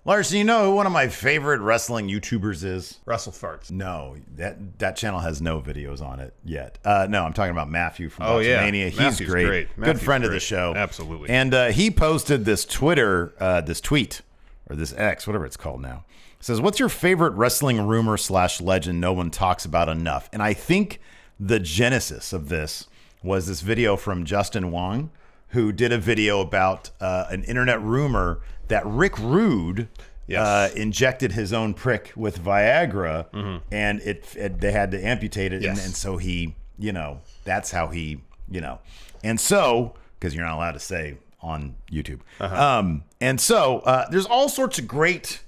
Larson, you know who one of my favorite wrestling YouTubers is? Russell Farts. No, that channel has no videos on it yet. No, I'm talking about Matthew from Boxmania. He's Matthew's great. Good friend of the show. Absolutely. And he posted this tweet, or this X, whatever it's called now. It says, what's your favorite wrestling rumor / legend no one talks about enough? And I think the genesis of this was this video from Justin Wong, who did a video about an internet rumor that Rick Rude injected his own prick with Viagra, and they had to amputate it, and so he, that's how he, and so, because you're not allowed to say on YouTube, and so there's all sorts of great,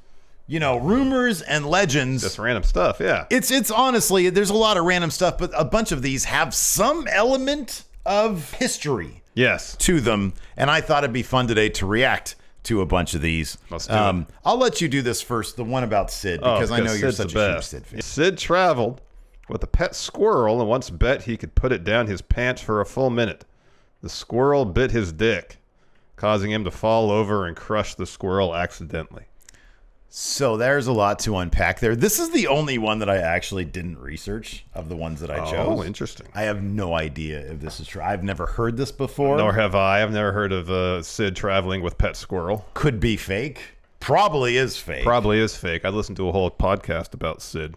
rumors and legends. Just random stuff, yeah. It's honestly, there's a lot of random stuff, but a bunch of these have some element of history to them, and I thought it'd be fun today to react to a bunch of these. Let's do it. I'll let you do this first, the one about Sid, because I know you're such a huge Sid fan. Sid traveled with a pet squirrel and once bet he could put it down his pants for a full minute. The squirrel bit his dick, causing him to fall over and crush the squirrel accidentally. So there's a lot to unpack there. This is the only one that I actually didn't research of the ones that I chose. Oh, interesting. I have no idea if this is true. I've never heard this before. Nor have I. I've never heard of Sid traveling with pet squirrel. Could be fake. Probably is fake. Probably is fake. I listened to a whole podcast about Sid,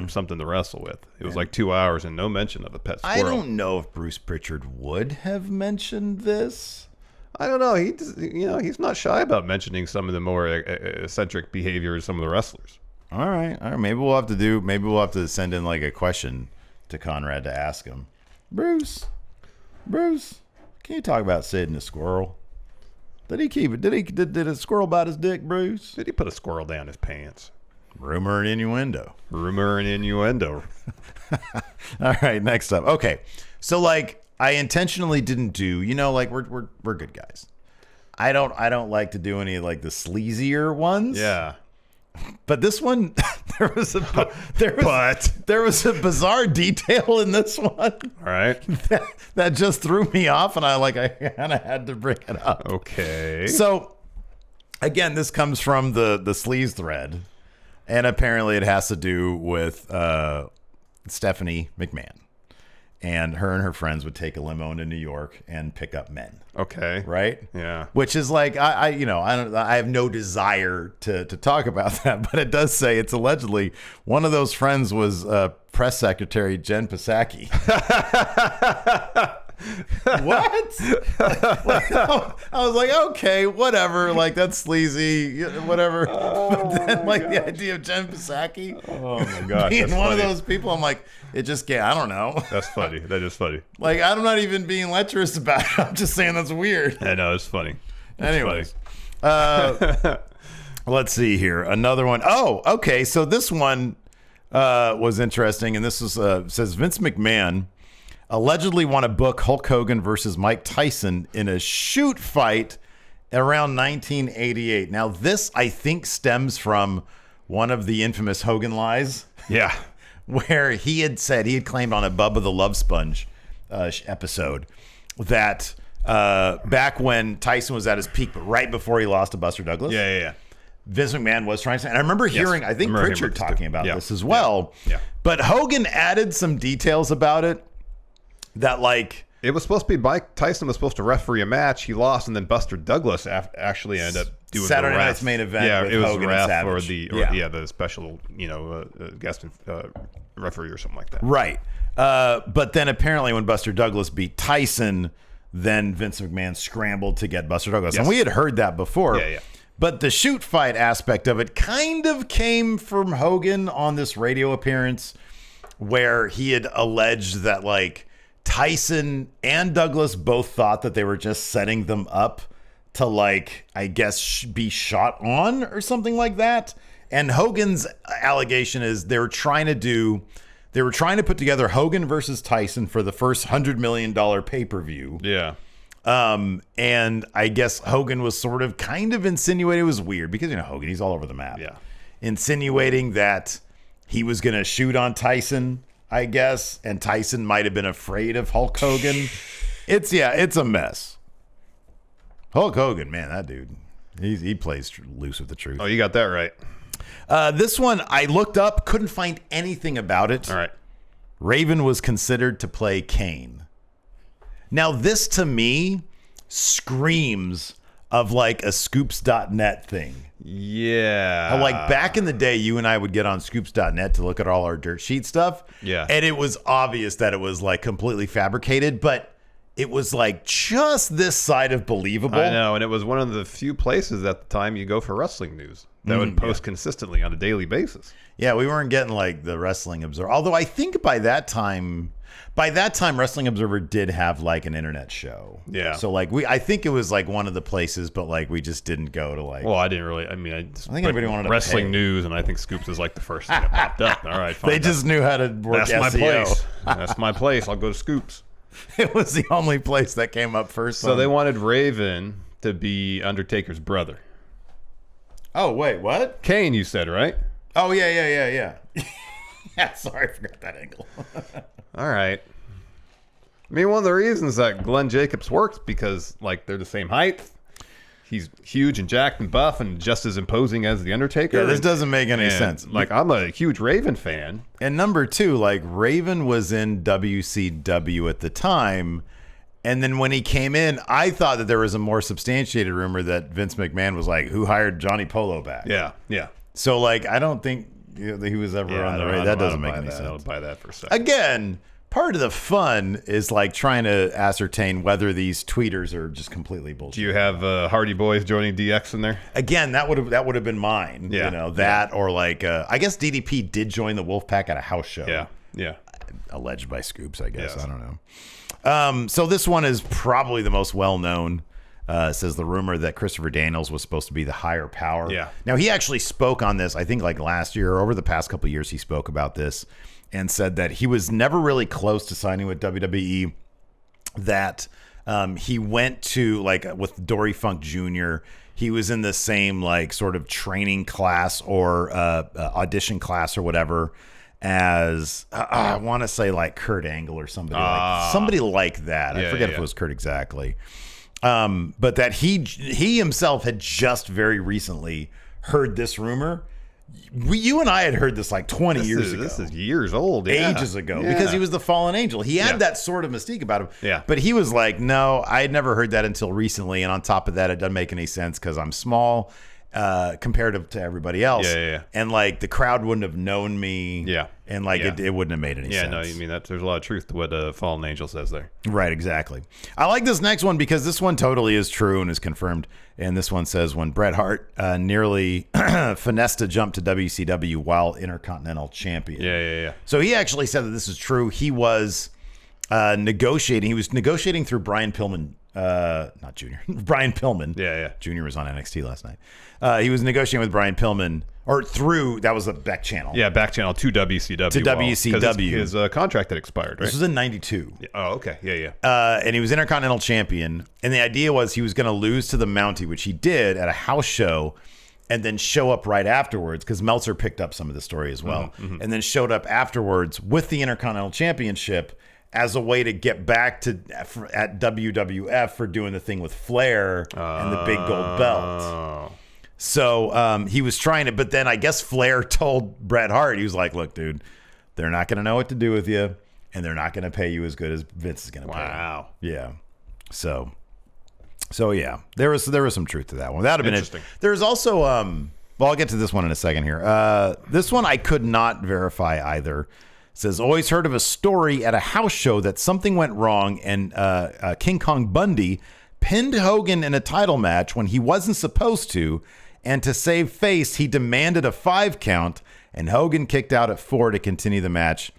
something to wrestle with. It was like 2 hours and no mention of a pet squirrel. I don't know if Bruce Pritchard would have mentioned this. I don't know. He's not shy about mentioning some of the more eccentric behaviors of some of the wrestlers. All right. Maybe we'll have to send in like a question to Conrad to ask him. Bruce, can you talk about Sid and the squirrel? Did he keep it? Did a squirrel bite his dick, Bruce? Did he put a squirrel down his pants? Rumor and innuendo. All right. Next up. Okay. So I intentionally didn't do, we're good guys. I don't like to do any the sleazier ones. Yeah. But this one, there was a bizarre detail in this one. All right. That just threw me off, and I kind of had to bring it up. Okay. So again, this comes from the sleaze thread, and apparently it has to do with Stephanie McMahon. And her friends would take a limo into New York and pick up men. Okay. Right? Yeah. Which is I have no desire to talk about that, but it does say it's allegedly one of those friends was press secretary Jen Psaki. What? I was like, okay, whatever. That's sleazy, whatever. But then, the idea of Jen Psaki, oh my gosh, being one of those people, I'm like, it just can't. I don't know. That's funny. That is funny. I'm not even being lecherous about it. I'm just saying that's weird. I know, it's funny. Anyways, let's see here. Another one. Oh, okay. So this one was interesting, and this is says Vince McMahon allegedly want to book Hulk Hogan versus Mike Tyson in a shoot fight around 1988. Now, this, I think, stems from one of the infamous Hogan lies. Yeah. Where he had claimed on a Bubba the Love Sponge episode that back when Tyson was at his peak, but right before he lost to Buster Douglas. Yeah. Vince McMahon was trying to say, and I remember hearing, I think Pritchard talking about this as well. Yeah. But Hogan added some details about it. That it was supposed to be Mike Tyson was supposed to referee a match. He lost, and then Buster Douglas actually ended up doing Saturday the ref. Night's main event. Yeah, with it was Hogan ref and Savage. the special guest referee or something like that. Right, but then apparently when Buster Douglas beat Tyson, then Vince McMahon scrambled to get Buster Douglas, and we had heard that before. Yeah. But the shoot fight aspect of it kind of came from Hogan on this radio appearance, where he had alleged that Tyson and Douglas both thought that they were just setting them up to I guess be shot on or something like that. And Hogan's allegation is they were trying to put together Hogan versus Tyson for the first $100 million pay-per-view. Yeah. And I guess Hogan was kind of insinuating, it was weird because Hogan, he's all over the map. Yeah. Insinuating that he was going to shoot on Tyson, I guess, and Tyson might have been afraid of Hulk Hogan. It's a mess. Hulk Hogan, man, that dude, He plays loose with the truth. Oh, you got that right. This one I looked up, couldn't find anything about it. All right. Raven was considered to play Kane. Now, this to me screams of like a scoops.net thing. Yeah. Like back in the day, you and I would get on scoops.net to look at all our dirt sheet stuff. Yeah. And it was obvious that it was like completely fabricated, but it was like just this side of believable. I know, and it was one of the few places at the time you go for wrestling news that would post consistently on a daily basis. Yeah, we weren't getting like the Wrestling Observer. Although I think by that time, Wrestling Observer did have like an internet show. Yeah. So like I think it was like one of the places, but like we just didn't go to like. Well, I didn't really. I mean, I think everybody wanted to wrestling pay. news, and I think Scoops is like the first thing that popped up. All right, fine. They just knew how to work That's SEO. my place. That's my place. I'll go to Scoops. It was the only place that came up first. So they wanted Raven to be Undertaker's brother. Oh wait, what? Kane, you said, right? Oh yeah. Yeah, sorry, I forgot that angle. All right. I mean, one of the reasons that Glenn Jacobs works because like they're the same height. He's huge and jacked and buff and just as imposing as the Undertaker. Yeah, this doesn't make any sense. Like, I'm a huge Raven fan. And number two, like Raven was in WCW at the time. And then when he came in, I thought that there was a more substantiated rumor that Vince McMahon was like, who hired Johnny Polo back? Yeah, yeah. So like, I don't think that he was ever on the radar. That doesn't make any sense. I don't buy that for a second. Again, part of the fun is like trying to ascertain whether these tweeters are just completely bullshit. Do you have Hardy Boys joining DX in there? Again, that would have been mine. Yeah. You know, that or like I guess DDP did join the Wolfpack at a house show. Yeah. Alleged by Scoops, I guess. Yes. I don't know. So this one is probably the most well known. Says the rumor that Christopher Daniels was supposed to be the higher power. Yeah. Now he actually spoke on this, I think like last year or over the past couple of years, he spoke about this and said that he was never really close to signing with WWE. That he went to like with Dory Funk Jr. He was in the same like sort of training class or audition class or whatever as I want to say like Kurt Angle or somebody like that. I forget if it was Kurt exactly. But that he himself had just very recently heard this rumor. You and I had heard this like 20 years ago. This is years old. Ages ago. Because he was the fallen angel. He had that sort of mystique about him. Yeah. But he was like, no, I had never heard that until recently. And on top of that, it doesn't make any sense because I'm small comparative to everybody else. Yeah. And like the crowd wouldn't have known me. Yeah. And like it wouldn't have made any sense. Yeah, no, you mean that there's a lot of truth to what Fallen Angel says there. Right, exactly. I like this next one because this one totally is true and is confirmed. And this one says when Bret Hart nearly finessed a jump to WCW while Intercontinental Champion. Yeah. So he actually said that this is true. He was negotiating. He was negotiating through Brian Pillman. Not Junior. Brian Pillman. Yeah. Junior was on NXT last night. He was negotiating with Brian Pillman, or through, that was the back channel. Yeah, back channel to WCW. To WCW. His contract had expired, right? This was in 92. Oh, okay. Yeah. And he was Intercontinental Champion. And the idea was he was going to lose to the Mountie, which he did at a house show, and then show up right afterwards, because Meltzer picked up some of the story as well, and then showed up afterwards with the Intercontinental Championship as a way to get back to at WWF for doing the thing with Flair and the big gold belt. So he was trying to, but then I guess Flair told Bret Hart, he was like, look, dude, they're not going to know what to do with you, and they're not going to pay you as good as Vince is going to pay. Wow. Yeah. So yeah, there was some truth to that one. That would have been Interesting. There's also, well, I'll get to this one in a second here. This one I could not verify either. It says, always heard of a story at a house show that something went wrong and King Kong Bundy pinned Hogan in a title match when he wasn't supposed to, and to save face, he demanded a 5 count, and Hogan kicked out at 4 to continue the match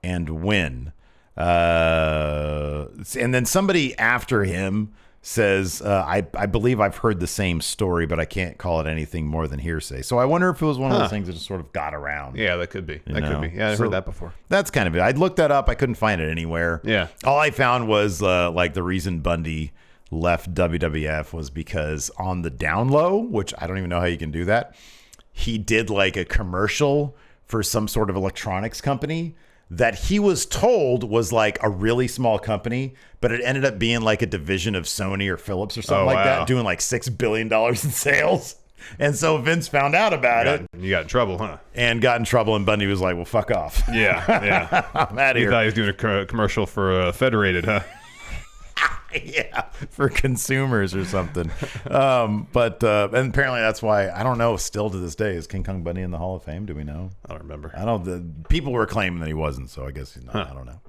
and win. And then somebody after him says, I believe I've heard the same story, but I can't call it anything more than hearsay. So I wonder if it was one of those things that just sort of got around. Yeah, that could be. Yeah, I've So heard that before. That's kind of it. I'd looked that up. I couldn't find it anywhere. Yeah. All I found was like the reason Bundy left WWF was because on the down low, which I don't even know how you can do that, he did like a commercial for some sort of electronics company that he was told was like a really small company, but it ended up being like a division of Sony or Philips or something like that, doing like $6 billion in sales. And so Vince found out about it. You got in trouble, huh? And got in trouble, and Bundy was like, well, fuck off. Yeah. I'm out of He here. thought he was doing a commercial for Federated, huh? Yeah, for consumers or something. But and apparently that's why, I don't know, still to this day, is King Kong Bundy in the Hall of Fame? Do we know? I don't remember. I don't. The people were claiming that he wasn't, so I guess he's not. I don't know.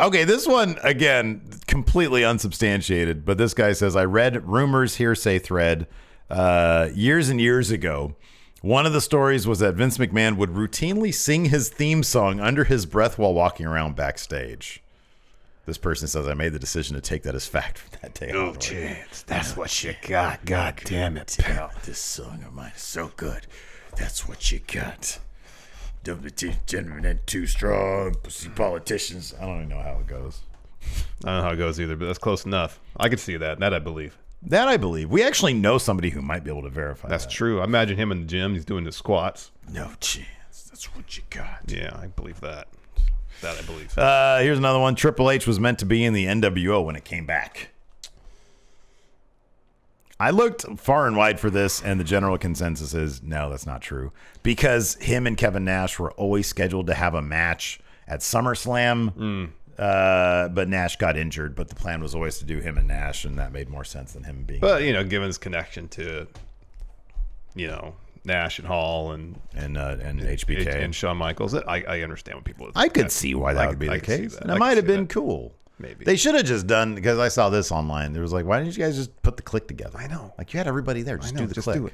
Okay, this one again, completely unsubstantiated. But this guy says, I read rumors hearsay thread years and years ago. One of the stories was that Vince McMahon would routinely sing his theme song under his breath while walking around backstage. This person says, I made the decision to take that as fact from that day. No chance. That's what you got. God damn it, pal. This song of mine is so good. That's what you got. WT gentlemen and too strong. Pussy politicians. I don't even know how it goes. I don't know how it goes either, but that's close enough. I could see that. That I believe. That I believe. We actually know somebody who might be able to verify That's that. true. I imagine him in the gym. He's doing the squats. No chance. That's what you got. Yeah, I believe that. That I believe. Here's another one. Triple H was meant to be in the NWO when it came back. I looked far and wide for this, and the general consensus is no, that's not true. Because him and Kevin Nash were always scheduled to have a match at SummerSlam, but Nash got injured. But the plan was always to do him and Nash, and that made more sense than him being. But, given his connection to, Nash and Hall and HBK and Shawn Michaels, I understand what people. I could see why that would be the case. And it might have been cool. Maybe they should have just done, because I saw this online. There was like, why didn't you guys just put the click together? I know. Like, you had everybody there. Just do the click. Do it.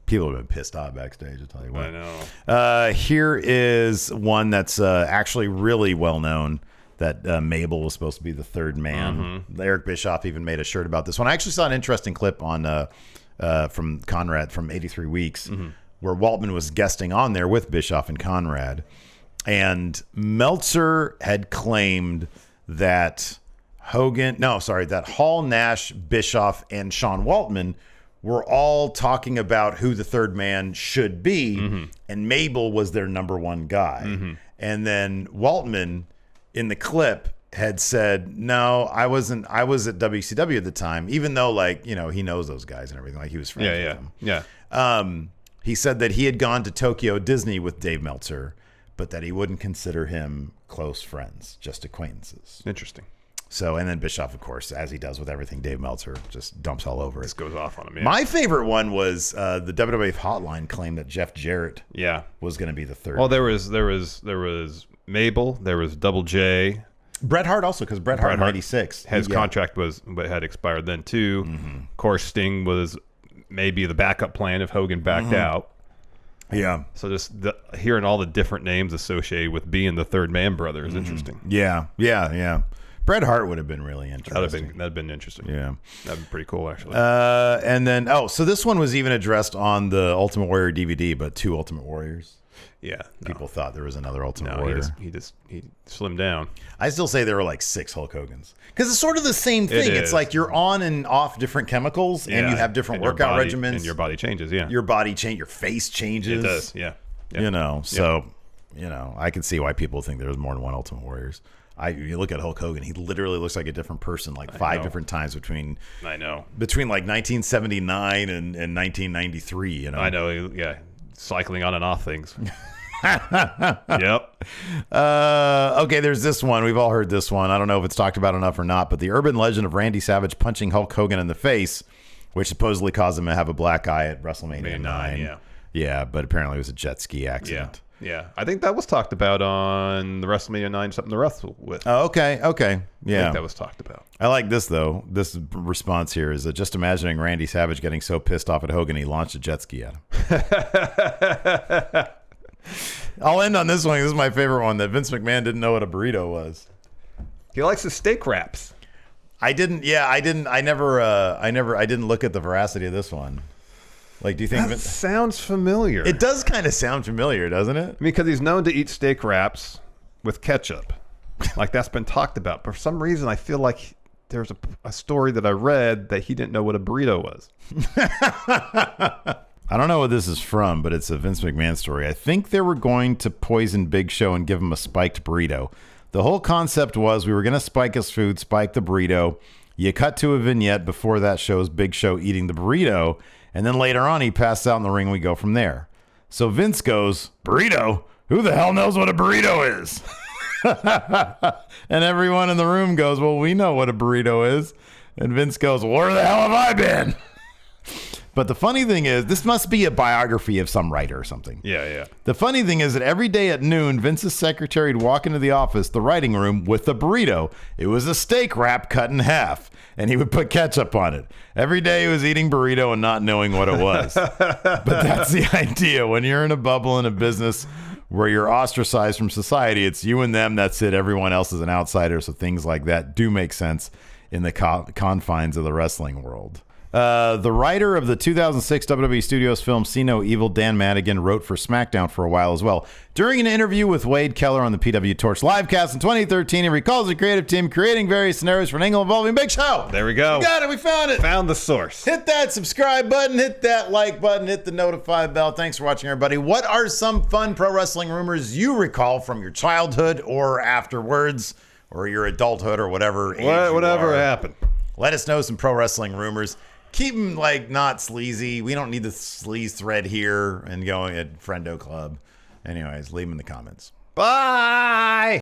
People have been pissed off backstage, I'll tell you what. I know. Here is one that's actually really well known, that Mabel was supposed to be the third man. Eric Bischoff even made a shirt about this one. I actually saw an interesting clip on from Conrad from 83 Weeks, where Waltman was guesting on there with Bischoff and Conrad. And Meltzer had claimed that that Hall, Nash, Bischoff, and Sean Waltman were all talking about who the third man should be, and Mabel was their number one guy. And then Waltman, in the clip, had said, no, I wasn't. I was at WCW at the time, even though, he knows those guys and everything. Like, he was friends with them. Yeah. He said that he had gone to Tokyo Disney with Dave Meltzer, but that he wouldn't consider him close friends, just acquaintances. Interesting. So, and then Bischoff, of course, as he does with everything Dave Meltzer, just dumps all over it. This goes off on him. Yeah. My favorite one was the WWF Hotline claimed that Jeff Jarrett was going to be the third. Well, there was Mabel, there was Double J. Bret Hart also, because Bret Hart in 96. His contract had expired then too. Of course, Sting was maybe the backup plan if Hogan backed out. Yeah. So just hearing all the different names associated with being the third man brother is interesting. Yeah. Bret Hart would have been really interesting. That'd have been interesting. Yeah. That'd be pretty cool, actually. And then, so this one was even addressed on the Ultimate Warrior DVD, but 2 Ultimate Warriors. Yeah. People thought there was another Ultimate Warrior. He slimmed down. I still say there were like 6 Hulk Hogans. Because it's sort of the same thing. It's like you're on and off different chemicals, and you have different workout regimens. And your body changes, yeah. Your body changes, your face changes. It does, yeah. I can see why people think there's more than one Ultimate Warriors. You look at Hulk Hogan, he literally looks like a different person, like 5 different times between like 1979 and 1993. I know, yeah. Cycling on and off things. Yep. Okay, there's this one. We've all heard this one. I don't know if it's talked about enough or not, but the urban legend of Randy Savage punching Hulk Hogan in the face, which supposedly caused him to have a black eye at WrestleMania 9. Yeah, but apparently it was a jet ski accident. Yeah. I think that was talked about on the WrestleMania 9 something to wrestle with. Oh, okay. Yeah. I think that was talked about. I like this, though. This response here is that just imagining Randy Savage getting so pissed off at Hogan, he launched a jet ski at him. I'll end on this one. This is my favorite one, that Vince McMahon didn't know what a burrito was. He likes the steak wraps. I didn't look at the veracity of this one. Like, do you think that sounds familiar? It does kind of sound familiar, doesn't it? I mean, because he's known to eat steak wraps with ketchup. Like, that's been talked about. But for some reason, I feel like there's a story that I read that he didn't know what a burrito was. I don't know what this is from, but it's a Vince McMahon story. I think they were going to poison Big Show and give him a spiked burrito. The whole concept was we were going to spike his food, spike the burrito. You cut to a vignette before that shows Big Show eating the burrito, and then later on he passes out in the ring. We go from there. So Vince goes, burrito? Who the hell knows what a burrito is? And everyone in the room goes, well, we know what a burrito is. And Vince goes, well, where the hell have I been? But the funny thing is, this must be a biography of some writer or something. Yeah. The funny thing is that every day at noon, Vince's secretary would walk into the office, the writing room, with a burrito. It was a steak wrap cut in half, and he would put ketchup on it. Every day he was eating burrito and not knowing what it was. But that's the idea. When you're in a bubble in a business where you're ostracized from society, it's you and them, that's it. Everyone else is an outsider, so things like that do make sense in the confines of the wrestling world. The writer of the 2006 WWE Studios film See No Evil, Dan Madigan, wrote for SmackDown for a while as well. During an interview with Wade Keller on the PW Torch livecast in 2013, he recalls the creative team creating various scenarios for an angle involving Big Show. There we go. We got it. We found it. Found the source. Hit that subscribe button. Hit that like button. Hit the notify bell. Thanks for watching, everybody. What are some fun pro wrestling rumors you recall from your childhood or afterwards or your adulthood or whatever age Whatever happened. Let us know some pro wrestling rumors. Keep them like not sleazy. We don't need the sleaze thread here and going at Friendo Club. Anyways, leave them in the comments. Bye.